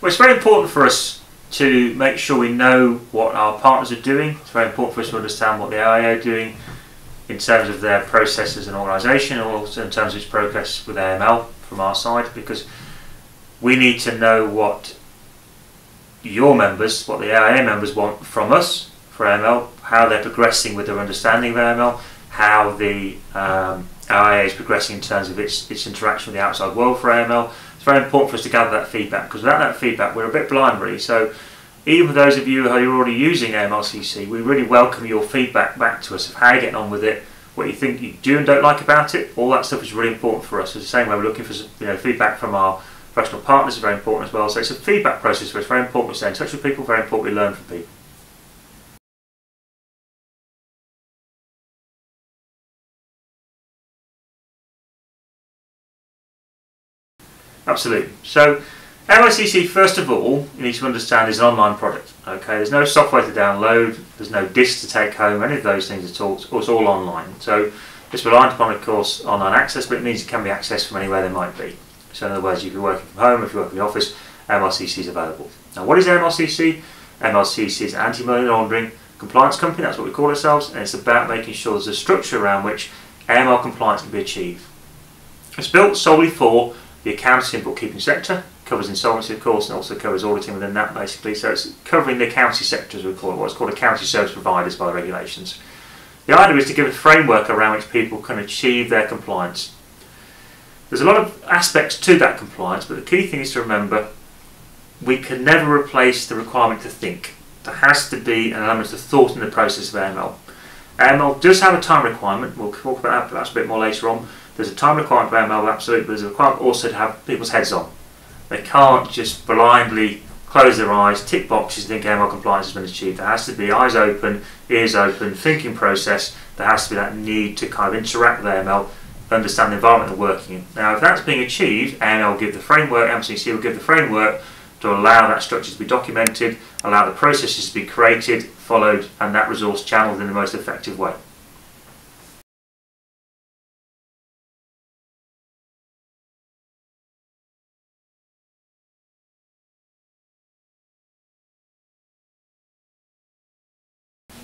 Well, it's very important for us to make sure we know what our partners are doing. It's very important for us to understand what the AIA are doing in terms of their process as an organisation, and also in terms of its progress with AML from our side, because we need to know what your members, what the AIA members want from us for AML, how they're progressing with their understanding of AML, how the AIA is progressing in terms of its interaction with the outside world for AML. It's very important for us to gather that feedback, because without that feedback we're a bit blind really. So even for those of you who are already using AMLCC, we really welcome your feedback back to us of how you're getting on with it, what you think you do and don't like about it. All that stuff is really important for us. It's the same way we're looking for feedback from our professional partners is very important as well. So it's a feedback process for us. Very important we stay in touch with people, very important we learn from people. Absolutely. So AMLCC, first of all, you need to understand, is an online product. Okay, there's no software to download, there's no disk to take home, any of those things at all. It's all online. So it's reliant upon, of course, online access, but it means it can be accessed from anywhere they might be. So in other words, if you're working from home, if you work in the office, AMLCC is available. Now, what is AMLCC? AMLCC is an anti-money laundering compliance company. That's what we call ourselves, and it's about making sure there's a structure around which AML compliance can be achieved. It's built solely for the accounting and bookkeeping sector. Covers insolvency, of course, and also covers auditing within that, basically. So it's covering the accounting sector, as we call it, what's called accounting service providers by the regulations. The idea is to give a framework around which people can achieve their compliance. There's a lot of aspects to that compliance, but the key thing is to remember we can never replace the requirement to think. There has to be an element of thought in the process of AML. AML does have a time requirement. We'll talk about that perhaps a bit more later on. There's a time requirement for AML, absolutely, but there's a requirement also to have people's heads on. They can't just blindly close their eyes, tick boxes, and think AML compliance has been achieved. There has to be eyes open, ears open, thinking process. There has to be that need to kind of interact with AML, understand the environment they're working in. Now, if that's being achieved, AML will give the framework, AMLCC will give the framework to allow that structure to be documented, allow the processes to be created, followed, and that resource channeled in the most effective way.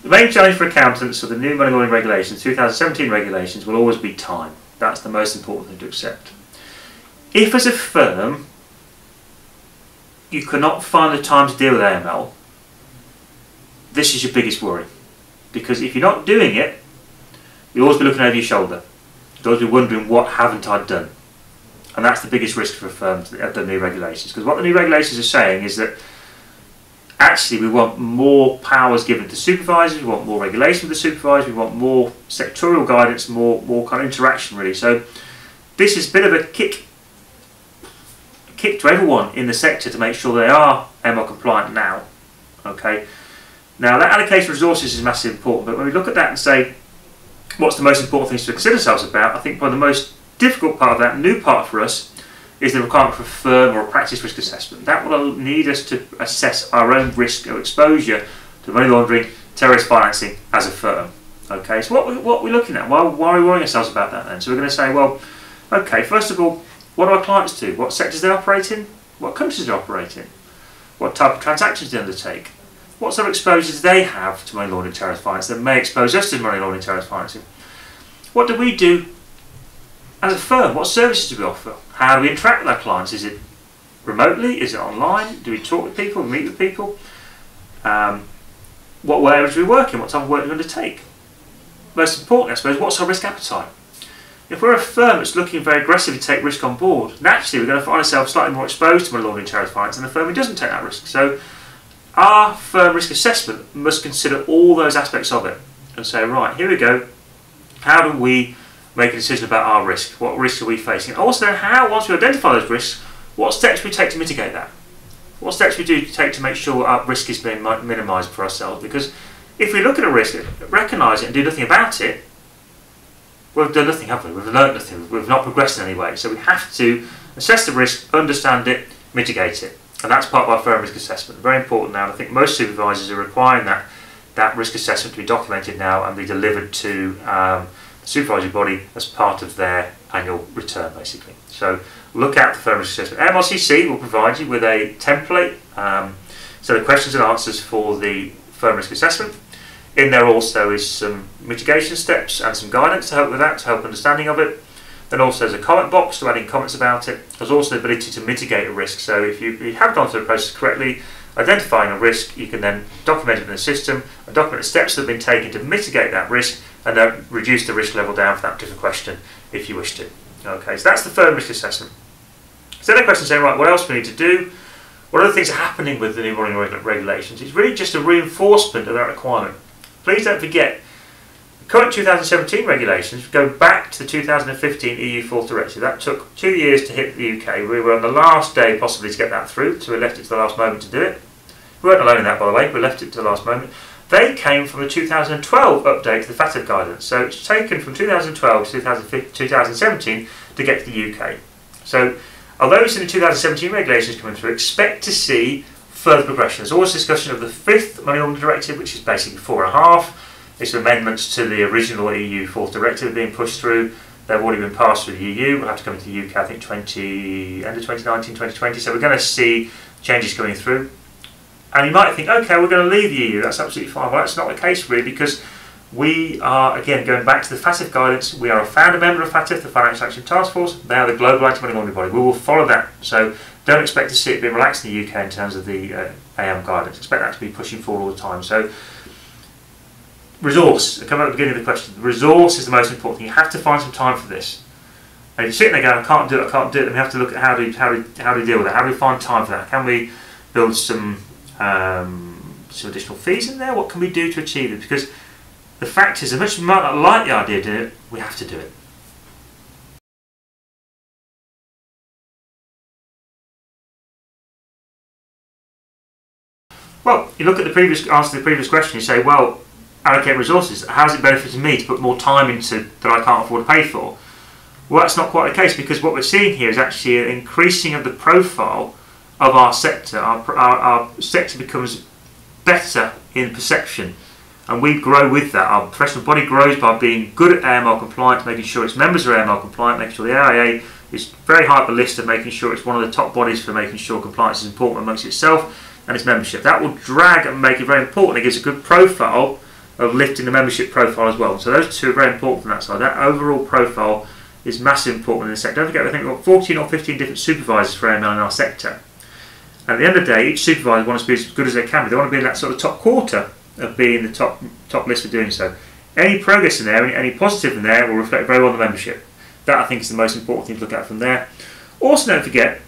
The main challenge for accountants of the new Money Laundering Regulations, 2017 regulations, will always be time. That's the most important thing to accept. If as a firm you cannot find the time to deal with AML, this is your biggest worry. Because if you're not doing it, you'll always be looking over your shoulder. You'll always be wondering, what haven't I done? And that's the biggest risk for a firm at the new regulations. Because what the new regulations are saying is that actually we want more powers given to supervisors, we want more regulation with the supervisors, we want more sectorial guidance, more kind of interaction really. So this is a bit of a kick to everyone in the sector to make sure they are AML compliant now. Okay. Now that allocation of resources is massively important, but when we look at that and say what's the most important things to consider ourselves about, I think one of the most difficult part of that, new part for us, is the requirement for a firm or a practice risk assessment. That will need us to assess our own risk of exposure to money laundering, terrorist financing as a firm. Okay, so what are we looking at? Why are we worrying ourselves about that then? So we're going to say, well, okay, first of all, what do our clients do? What sectors they operate in? What countries they operate in? What type of transactions they undertake? What sort of exposures they have to money laundering, terrorist finance that may expose us to money laundering, terrorist financing? What do we do as a firm? What services do we offer? How do we interact with our clients? Is it remotely? Is it online? Do we talk with people, meet with people? What areas do we work in? What type of work do we undertake? Most importantly, I suppose, what's our risk appetite? If we're a firm that's looking very aggressively to take risk on board, naturally we're going to find ourselves slightly more exposed to money laundering, terrorist finance than a firm who doesn't take that risk. So our firm risk assessment must consider all those aspects of it and say, right, here we go. How do we make a decision about our risk? What risks are we facing? And also, how, once we identify those risks, what steps we take to mitigate that? What steps we do take to make sure our risk is being minimised for ourselves? Because if we look at a risk, recognise it and do nothing about it, we've done nothing, have we? We've learnt nothing. We've not progressed in any way. So we have to assess the risk, understand it, mitigate it. And that's part of our firm risk assessment. Very important now. And I think most supervisors are requiring that risk assessment to be documented now and be delivered to the supervisory body as part of their annual return basically. So look out for firm risk assessment. AMLCC will provide you with a template, so the questions and answers for the firm risk assessment. In there also is some mitigation steps and some guidance to help with that, to help understanding of it. Then also there's a comment box to add in comments about it. There's also the ability to mitigate a risk. So if you have gone through the process correctly, identifying a risk, you can then document it in the system and document the steps that have been taken to mitigate that risk and then reduce the risk level down for that particular question if you wish to. Okay, so that's the firm risk assessment. So then a question saying, right, what else do we need to do? What other things are happening with the new Money Laundering Regulations? It's really just a reinforcement of that requirement. Please don't forget, the current 2017 regulations go back to the 2015 EU Fourth Directive. That took 2 years to hit the UK. We were on the last day possibly to get that through, so we left it to the last moment to do it. We weren't alone in that, by the way, we left it to the last moment. They came from the 2012 update to the FATF guidance, so it's taken from 2012 to 2017 to get to the UK. So, although it's in the 2017 regulations coming through, expect to see further progression. There's always discussion of the 5th Money Laundering Directive, which is basically 4.5. It's amendments to the original EU 4th Directive being pushed through. They've already been passed through the EU. We'll have to come into the UK, I think, end of 2019, 2020. So we're going to see changes coming through. And you might think, okay, we're going to leave the EU. That's absolutely fine. Well, that's not the case, really, because we are, again, going back to the FATF guidance. We are a founder member of FATF, the Financial Action Task Force. They are the global anti-money laundering body. We will follow that. So don't expect to see it being relaxed in the UK in terms of the AM guidance. Expect that to be pushing forward all the time. So resource, I come at the beginning of the question. Resource is the most important thing. You have to find some time for this. And if you're sitting there going, I can't do it, then we have to look at how do we deal with that? How do we find time for that? Can we build some additional fees in there? What can we do to achieve it? Because the fact is, as much as we might not like the idea of doing it, we have to do it. Well, you look at the previous answer to the previous question, you say, well, allocate resources. How's it benefiting me to put more time into that I can't afford to pay for? Well, that's not quite the case, because what we're seeing here is actually an increasing of the profile of our sector. Our sector becomes better in perception, and we grow with that. Our professional body grows by being good at AML compliance, making sure its members are AML compliant, making sure the AIA is very high up the list of making sure it's one of the top bodies for making sure compliance is important amongst itself and its membership. That will drag and make it very important. It gives a good profile of lifting the membership profile as well. So those two are very important from that side. That overall profile is massively important in the sector. Don't forget, I think we've got 14 or 15 different supervisors for AML in our sector. And at the end of the day, each supervisor wants to be as good as they can be. They want to be in that sort of top quarter of being the top list for doing so. Any progress in there, any positive in there, will reflect very well on the membership. That, I think, is the most important thing to look at from there. Also, don't forget,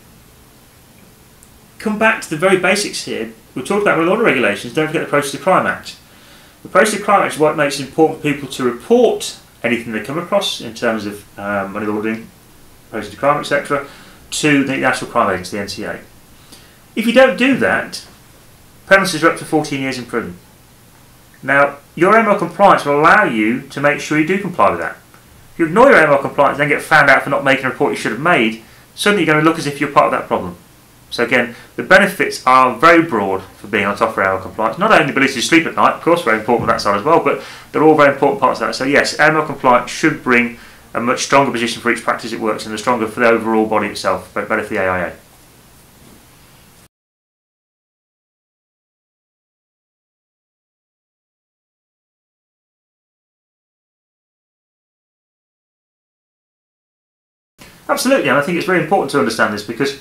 come back to the very basics here. We talked about money laundering regulations. Don't forget the Process of Crime Act. The Process of Crime Act is what makes it important for people to report anything they come across in terms of money laundering, process of crime, etc., to the National Crime Agency, the NCA. If you don't do that, penalties are up to 14 years in prison. Now, your AML compliance will allow you to make sure you do comply with that. If you ignore your AML compliance and then get found out for not making a report you should have made, suddenly you're going to look as if you're part of that problem. So again, the benefits are very broad for being on top of AML compliance. Not only the ability to sleep at night, of course, very important on that side as well, but they're all very important parts of that. So yes, AML compliance should bring a much stronger position for each practice it works in, and stronger for the overall body itself, but better for the AIA. Absolutely, and I think it's very important to understand this, because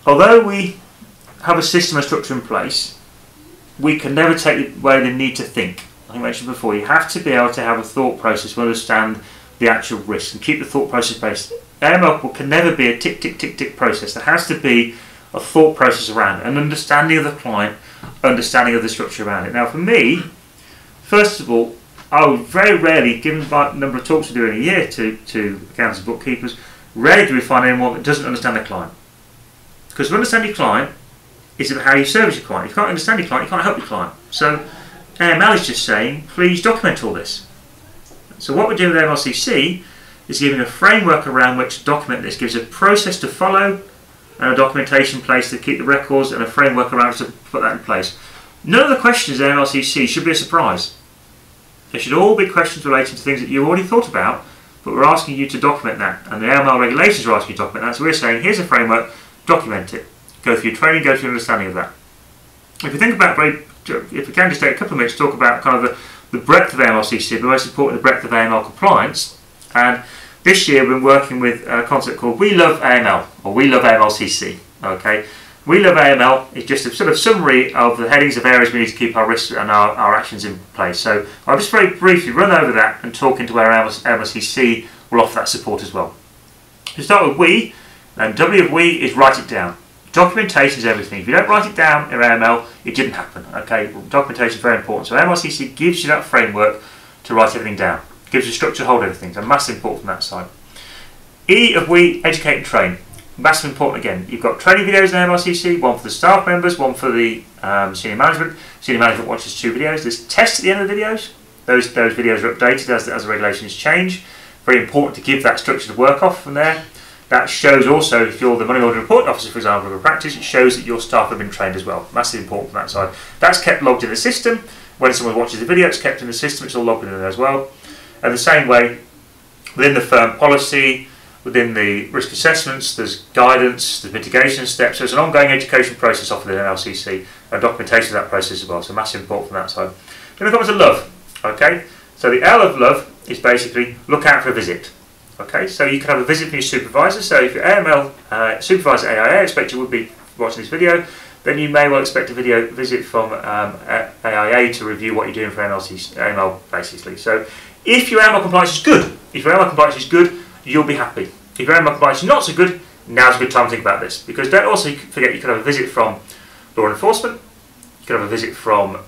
although we have a system and structure in place, we can never take away the need to think. I think I mentioned before, you have to be able to have a thought process to understand the actual risk and keep the thought process based. AML can never be a tick, tick, tick, tick process. There has to be a thought process around it, an understanding of the client, understanding of the structure around it. Now for me, first of all, I would very rarely, given the number of talks we do in a year to accountants and bookkeepers, rarely do we find anyone that doesn't understand the client. Because to understand your client is about how you service your client. If you can't understand your client, you can't help your client. So AML is just saying, please document all this. So what we're doing with AMLCC is giving a framework around which to document this, gives a process to follow and a documentation in place to keep the records and a framework around to put that in place. None of the questions in AMLCC should be a surprise. They should all be questions relating to things that you already thought about, but we're asking you to document that, and the AML regulations are asking you to document that, so we're saying here's a framework, document it. Go through your training, go through your understanding of that. If you think about, if we can just take a couple of minutes to talk about kind of the breadth of AMLCC, but most importantly the breadth of AML compliance, and this year we've been working with a concept called We Love AML, or We Love AMLCC. Okay, We Love AML is just a sort of summary of the headings of areas we need to keep our risks and our actions in place. So I'll just very briefly run over that and talk into where AMLCC will offer that support as well. To start with We, and W of We is write it down. Documentation is everything. If you don't write it down in AML, it didn't happen. Okay, documentation is very important. So AMLCC gives you that framework to write everything down. It gives you structure to hold everything. So massive important from that side. E of We, educate and train. Massive important again. You've got training videos in AMLCC, one for the staff members, one for the senior management. Senior management watches 2 videos. There's tests at the end of the videos. Those videos are updated as the regulations change. Very important to give that structure to work off from there. That shows also, if you're the Money Laundering Reporting Officer, for example, of a practice, it shows that your staff have been trained as well. Massive important from that side. That's kept logged in the system. When someone watches the video, it's kept in the system, it's all logged in there as well. And the same way, within the firm policy, within the risk assessments, there's guidance, there's mitigation steps. So it's an ongoing education process offered in AMLCC and documentation of that process as well. So massive important from that side. Then we come to love. Okay, so the L of love is basically look out for a visit. Okay, so you can have a visit from your supervisor. So if your AML supervisor at AIA, I expect you would be watching this video, then you may well expect a video visit from AIA to review what you're doing for AML basically. So if your AML compliance is good, you'll be happy. If your AML compliance is not so good, now's a good time to think about this. Because don't also forget you could have a visit from law enforcement, you could have a visit from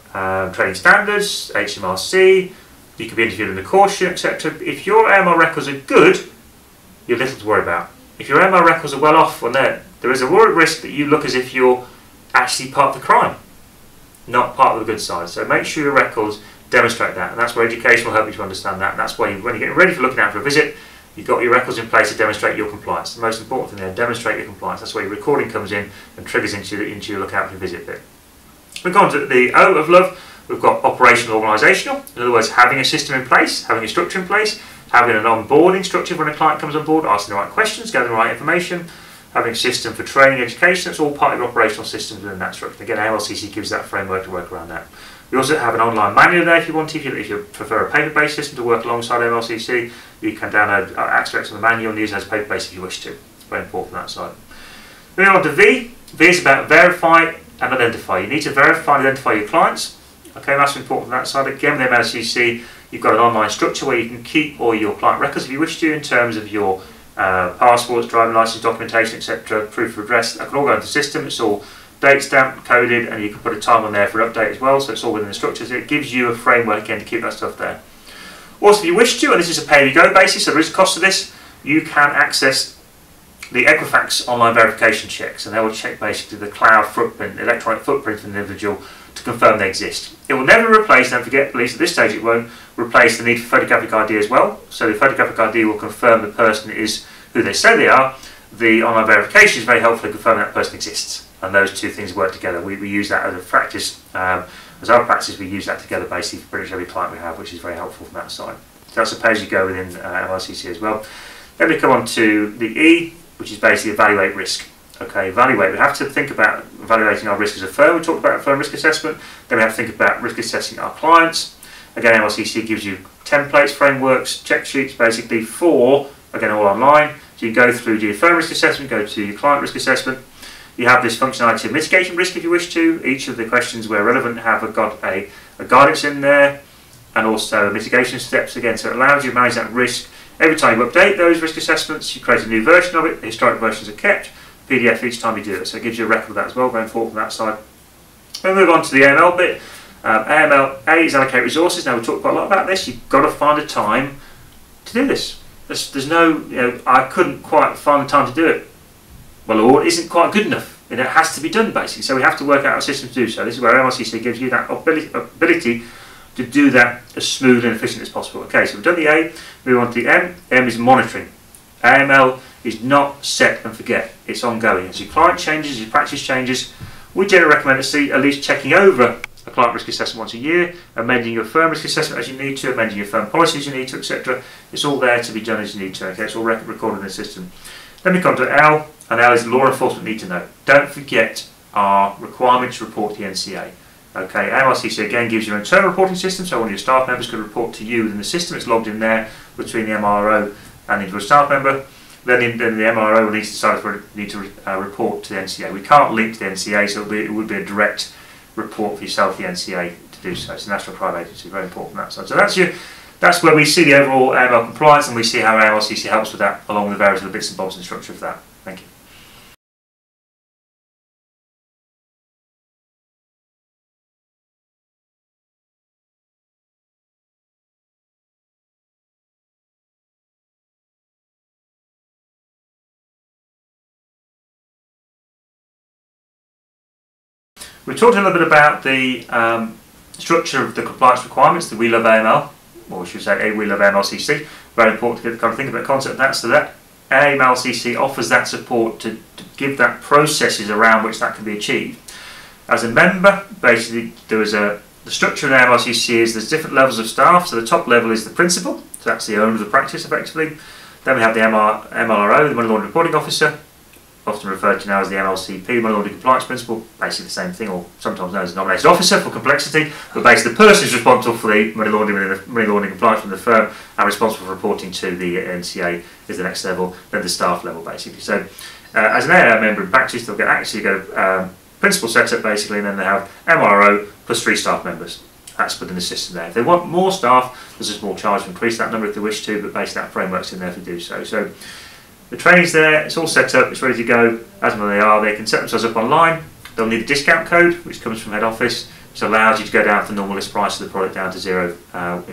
training standards, HMRC, you could be interviewed in the caution, etc. If your AML records are good, you're little to worry about. If your AML records are well off on there is a real risk that you look as if you're actually part of the crime, not part of the good side. So make sure your records demonstrate that, and that's where education will help you to understand that. And that's why when you're getting ready for looking out for a visit, you've got your records in place to demonstrate your compliance. The most important thing there, demonstrate your compliance. That's where your recording comes in and triggers into your look out for a visit bit. We've gone to the O of love. We've got operational organisational. In other words, having a system in place, having a structure in place, having an onboarding structure when a client comes on board, asking the right questions, gathering the right information, having a system for training, education. That's all part of your operational systems within that structure. Again, AMLCC gives that framework to work around that. We also have an online manual there if you want to. If you prefer a paper-based system to work alongside AMLCC, you can download aspects of the manual and use it as paper-based if you wish to. It's very important from that side. Moving on to V. V is about verify and identify. You need to verify and identify your clients. Okay, that's important from that side. Again, with AMLCC, you've got an online structure where you can keep all your client records if you wish to, in terms of your passports, driving license, documentation, etc., proof of address. That can all go into the system. It's all date stamped, coded, and you can put a time on there for update as well. So it's all within the structure. So it gives you a framework again to keep that stuff there. Also, if you wish to, and this is a pay-as-you-go basis, so there is a cost to this, you can access the Equifax online verification checks, and they will check basically the cloud footprint, the electronic footprint of an individual to confirm they exist. It will never replace, don't forget, at least at this stage it won't replace the need for photographic ID as well. So the photographic ID will confirm the person is who they say they are. The online verification is very helpful in confirming that person exists, and those two things work together. We use that as a practice, as our practice we use that together basically for pretty much every client we have, which is very helpful from that side. So that's a pay-as-you-go within AMLCC as well. Then we come on to the E, which is basically evaluate risk. Okay, evaluate. We have to think about evaluating our risk as a firm. We talked about firm risk assessment. Then we have to think about risk assessing our clients. Again, AMLCC gives you templates, frameworks, check sheets, basically for, again, all online. So you go through, do your firm risk assessment, go to your client risk assessment. You have this functionality of mitigation risk if you wish to. Each of the questions where relevant have got a guidance in there, and also mitigation steps again. So it allows you to manage that risk. Every time you update those risk assessments, you create a new version of it. The historic versions are kept. PDF each time you do it, so it gives you a record of that as well, going forward from that side. We'll move on to the AML bit. AML A is allocate resources. Now we talked quite a lot about this. You've got to find a time to do this. There's no, I couldn't quite find the time to do it. Well, or it isn't quite good enough, and it has to be done basically. So we have to work out a system to do so. This is where AMLCC gives you that ability to do that as smooth and efficient as possible. Okay, so we've done the A, move on to the M. M is monitoring. AML is not set and forget, it's ongoing. As your client changes, your practice changes, we generally recommend to see at least checking over a client risk assessment once a year, amending your firm risk assessment as you need to, amending your firm policies as you need to, etc. It's all there to be done as you need to. Okay, it's all recorded in the system. Then we come to L, and L is law enforcement need to know. Don't forget our requirement to report to the NCA. Okay, AMLCC again gives you an internal reporting system, so one of your staff members can report to you within the system. It's logged in there between the MRO and the individual staff member. Then the MRO needs to decide if we need to report to the NCA. We can't link to the NCA, so it would be a direct report for yourself, the NCA, to do so. It's a national crime agency, very important on that side. So that's where we see the overall AML compliance, and we see how AMLCC helps with that, along with the various little bits and bobs and structure of that. Thank you. We talked a little bit about the structure of the compliance requirements, the We Love AML, or we should say We Love AMLCC. Very important to kind of think about the concept of that, so that AMLCC offers that support to give that processes around which that can be achieved. As a member, basically the structure in AMLCC is there's different levels of staff. So the top level is the principal, so that's the owner of the practice effectively. Then we have the MLRO, the Money Laundering Reporting Officer, often referred to now as the MLCP, Money Laundering Compliance Principal, basically the same thing, or sometimes known as the nominated officer for complexity, but basically the person is responsible for the money laundering compliance from the firm and responsible for reporting to the NCA is the next level, then the staff level basically. So as an AIA member in practice, they'll get principal setup basically, and then they have MRO plus 3 staff members. That's within the system there. If they want more staff, there's a small charge to increase that number if they wish to, but basically that framework's in there to do so. So the training's there, it's all set up, it's ready to go as and when they are. They can set themselves up online. They'll need a discount code, which comes from head office, which allows you to go down to the normal list price of the product down to 0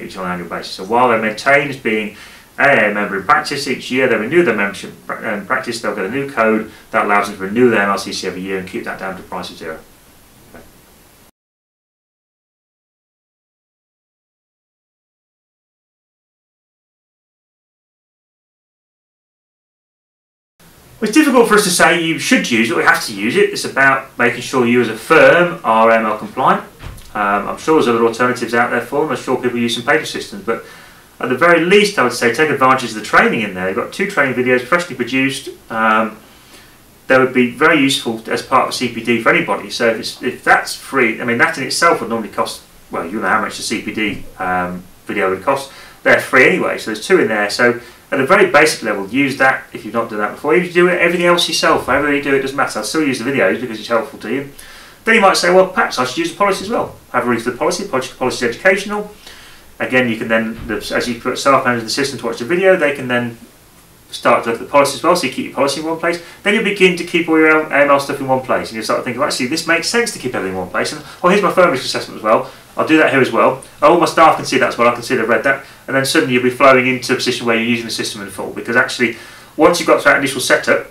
each on an annual basis. So while they're maintained as being AIA member in practice, each year they renew their membership in practice, they'll get a new code that allows them to renew their MLCC every year and keep that down to a price of 0. It's difficult for us to say you should use it or you have to use it. It's about making sure you as a firm are AML compliant. I'm sure there's other alternatives out there for them. I'm sure people use some paper systems, but at the very least I would say take advantage of the training in there. You've got 2 training videos professionally produced. They would be very useful as part of CPD for anybody. So if that's free, I mean that in itself would normally cost, well, you know how much the CPD video would cost. They're free anyway, so there's 2 in there. So at a very basic level, use that if you've not done that before. If you do everything else yourself, however you do it, doesn't matter. I'll still use the videos because it's helpful to you. Then you might say, well, perhaps I should use the policy as well. Have a read through the policy. Policy is educational. Again, you can then, as you put staff members in the system to watch the video, they can then start to look at the policy as well, so you keep your policy in one place. Then you'll begin to keep all your AML stuff in one place, and you'll start thinking, well, actually, this makes sense to keep everything in one place. And, oh, here's my firm risk assessment as well. I'll do that here as well. Oh, my staff can see that as well. I can see they've read that. And then suddenly you'll be flowing into a position where you're using the system in full, because actually, once you've got through that initial setup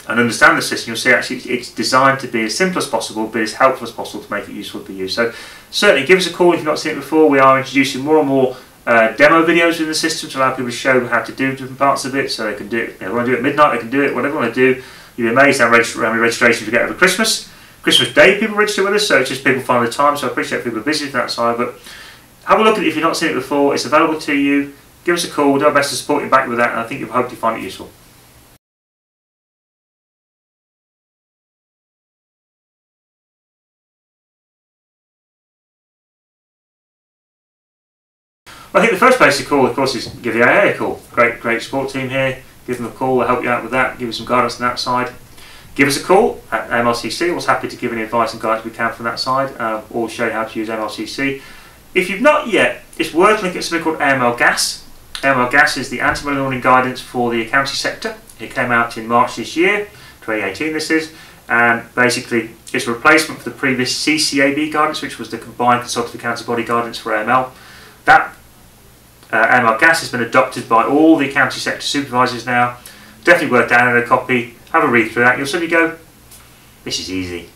and understand the system, you'll see actually it's designed to be as simple as possible, but as helpful as possible to make it useful for you. So certainly give us a call if you've not seen it before. We are introducing more and more demo videos in the system to allow people to show how to do different parts of it, so they can do it. If they want to do it at midnight, they can do it. Whatever they want to do, you'll be amazed how many registrations we get over Christmas. Christmas Day people register with us, so it's just people find the time, so I appreciate people are busy from that side, but have a look at it if you've not seen it before. It's available to you. Give us a call. We'll do our best to support you back with that, and I think you'll hopefully find it useful. Well, I think the first place to call, of course, is give the AIA a call. Great support team here. Give them a call. They'll help you out with that. Give you some guidance on that side. Give us a call at AMLCC. We're happy to give any advice and guidance we can from that side, or show you how to use AMLCC. If you've not yet, it's worth looking at something called AML-GAS. AML-GAS is the anti-money laundering guidance for the accounting sector. It came out in March this year, 2018 this is, and basically it's a replacement for the previous CCAB guidance, which was the Combined Consultative Accounting Body guidance for AML. That AML-GAS has been adopted by all the accounting sector supervisors now. Definitely worth downloading a copy, have a read through that, you'll suddenly go, this is easy.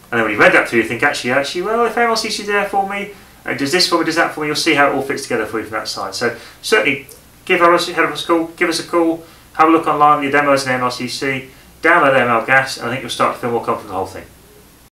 And then when you read that through, you think, actually, well, if AMLCC is there for me, does this for me, does that for me, you'll see how it all fits together for you from that side. So certainly, give us a call, have a look online at your demos in AMLCC, download AML-GAS, and I think you'll start to feel more confident in the whole thing.